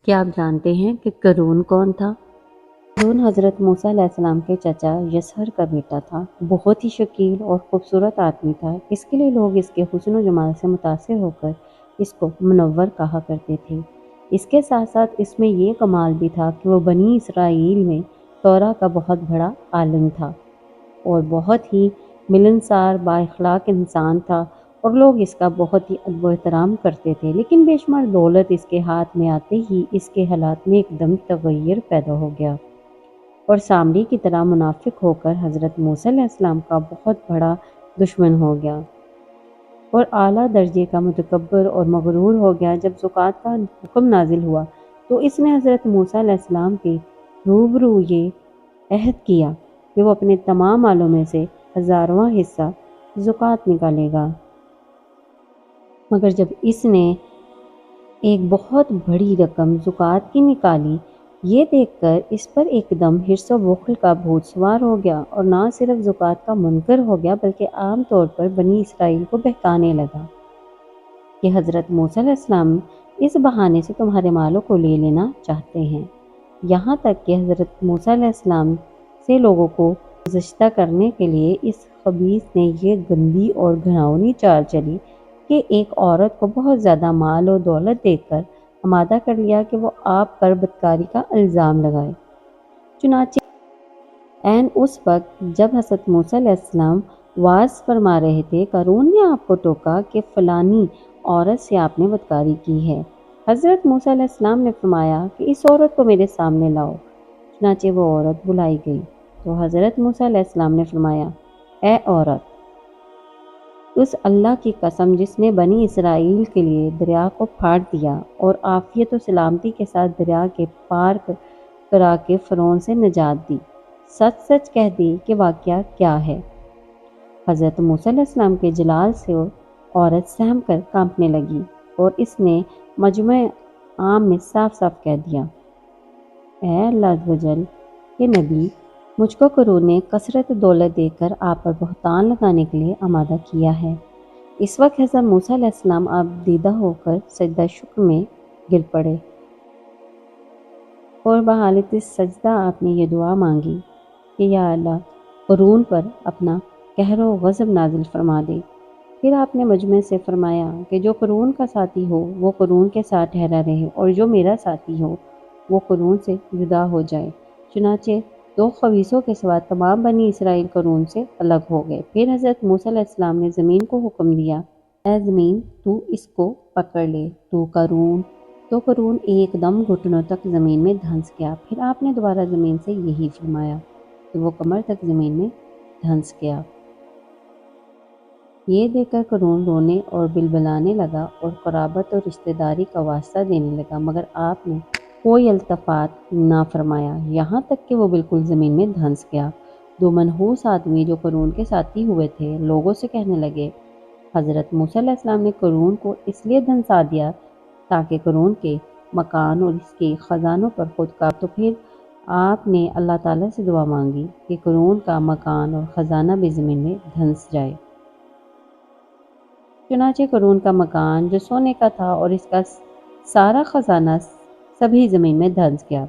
کیا آپ جانتے ہیں کہ قارون کون تھا؟ قارون حضرت موسیٰ علیہ السلام کے چچا یسہر کا بیٹا تھا۔ بہت ہی شکیل اور خوبصورت آدمی تھا۔ اس کے لیے لوگ اس کے حسن و جمال سے متاثر ہو کر اس کو منور کہا کرتے تھے۔ اس کے ساتھ ساتھ اس میں یہ کمال بھی تھا کہ وہ بنی اسرائیل میں تورا کا بہت بڑا عالم تھا اور بہت ہی ملنسار با اخلاق انسان تھا اور لوگ اس کا بہت ہی ادب و احترام کرتے تھے، لیکن بے شمار دولت اس کے ہاتھ میں آتے ہی اس کے حالات میں ایک دم تغیر پیدا ہو گیا اور سامری کی طرح منافق ہو کر حضرت موسیٰ علیہ السلام کا بہت بڑا دشمن ہو گیا اور اعلیٰ درجے کا متکبر اور مغرور ہو گیا۔ جب زکوٰۃ کا حکم نازل ہوا تو اس نے حضرت موسیٰ علیہ السلام کے روبرو یہ عہد کیا کہ وہ اپنے تمام مالوں میں سے 1000واں حصہ زکوٰۃ نکالے گا، مگر جب اس نے ایک بہت بڑی رقم زکوٰۃ کی نکالی، یہ دیکھ کر اس پر ایک دم حرص و بخل کا بھوت سوار ہو گیا اور نہ صرف زکوٰۃ کا منکر ہو گیا بلکہ عام طور پر بنی اسرائیل کو بہکانے لگا کہ حضرت موسیٰ علیہ السلام اس بہانے سے تمہارے مالوں کو لے لینا چاہتے ہیں، یہاں تک کہ حضرت موسیٰ علیہ السلام سے لوگوں کو گزشتہ کرنے کے لیے اس خبیث نے یہ گندی اور گھناؤنی چال چلی کہ ایک عورت کو بہت زیادہ مال و دولت دے کر آمادہ کر لیا کہ وہ آپ پر بدکاری کا الزام لگائے۔ چنانچہ عین اس وقت جب حضرت موسیٰ علیہ السلام وعظ فرما رہے تھے، قارون نے آپ کو ٹوکا کہ فلانی عورت سے آپ نے بدکاری کی ہے۔ حضرت موسیٰ علیہ السلام نے فرمایا کہ اس عورت کو میرے سامنے لاؤ۔ چنانچہ وہ عورت بلائی گئی تو حضرت موسیٰ علیہ السلام نے فرمایا، اے عورت، اس اللہ کی قسم جس نے بنی اسرائیل کے لیے دریا کو پھاڑ دیا اور عافیت و سلامتی کے ساتھ دریا کے پار کرا کے فرعون سے نجات دی، سچ سچ کہہ دی کہ واقعہ کیا ہے۔ حضرت موسیٰ علیہ السلام کے جلال سے عورت سہم کر کانپنے لگی اور اس نے مجمع عام میں صاف صاف کہہ دیا، اے اللہ عز و جل کے نبی، مجھ کو قارون نے کثرت دولت دے کر آپ پر بہتان لگانے کے لیے آمادہ کیا ہے۔ اس وقت حضرت موسیٰ علیہ السلام آپ دیدہ ہو کر سجدہ شکر میں گر پڑے اور بحالت سجدہ آپ نے یہ دعا مانگی کہ یا اللہ، قارون پر اپنا قہر و غضب نازل فرما دے۔ پھر آپ نے مجمع سے فرمایا کہ جو قارون کا ساتھی ہو وہ قارون کے ساتھ ٹھہرا رہے اور جو میرا ساتھی ہو وہ قارون سے جدا ہو جائے۔ چنانچہ 2 خبیثوں کے سوا تمام بنی اسرائیل قارون سے الگ ہو گئے۔ پھر حضرت موسیٰ علیہ السلام نے زمین کو حکم دیا، اے زمین، تو اس کو پکڑ لے، تو قارون ایک دم گھٹنوں تک زمین میں دھنس گیا۔ پھر آپ نے دوبارہ زمین سے یہی فرمایا کہ وہ کمر تک زمین میں دھنس گیا۔ یہ دیکھ کر قارون رونے اور بلبلانے لگا اور قرابت اور رشتہ داری کا واسطہ دینے لگا، مگر آپ نے کوئی التفات نہ فرمایا، یہاں تک کہ وہ بالکل زمین میں دھنس گیا۔ 2 منحوس آدمی جو قارون کے ساتھی ہوئے تھے لوگوں سے کہنے لگے، حضرت موسیٰ علیہ السلام نے قارون کو اس لیے دھنسا دیا تاکہ قارون کے مکان اور اس کے خزانوں پر خود کا۔ تو پھر آپ نے اللہ تعالیٰ سے دعا مانگی کہ قارون کا مکان اور خزانہ بھی زمین میں دھنس جائے۔ چنانچہ قارون کا مکان جو سونے کا تھا اور اس کا سارا خزانہ سبھی زمین میں دھنس گیا۔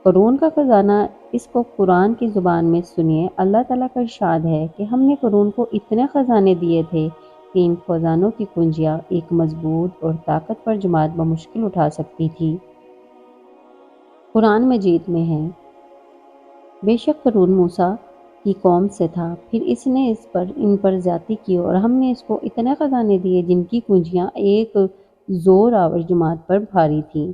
قارون کا خزانہ، اس کو قرآن کی زبان میں سنیے۔ اللہ تعالیٰ کا ارشاد ہے کہ ہم نے قارون کو اتنے خزانے دیے تھے کہ ان خزانوں کی کنجیاں ایک مضبوط اور طاقتور جماعت بمشکل اٹھا سکتی تھی۔ قرآن مجید میں ہے، بے شک قارون موسیٰ کی قوم سے تھا، پھر اس نے ان پر زیادتی کی اور ہم نے اس کو اتنے خزانے دیے جن کی کنجیاں ایک زور آور جماعت پر بھاری تھیں۔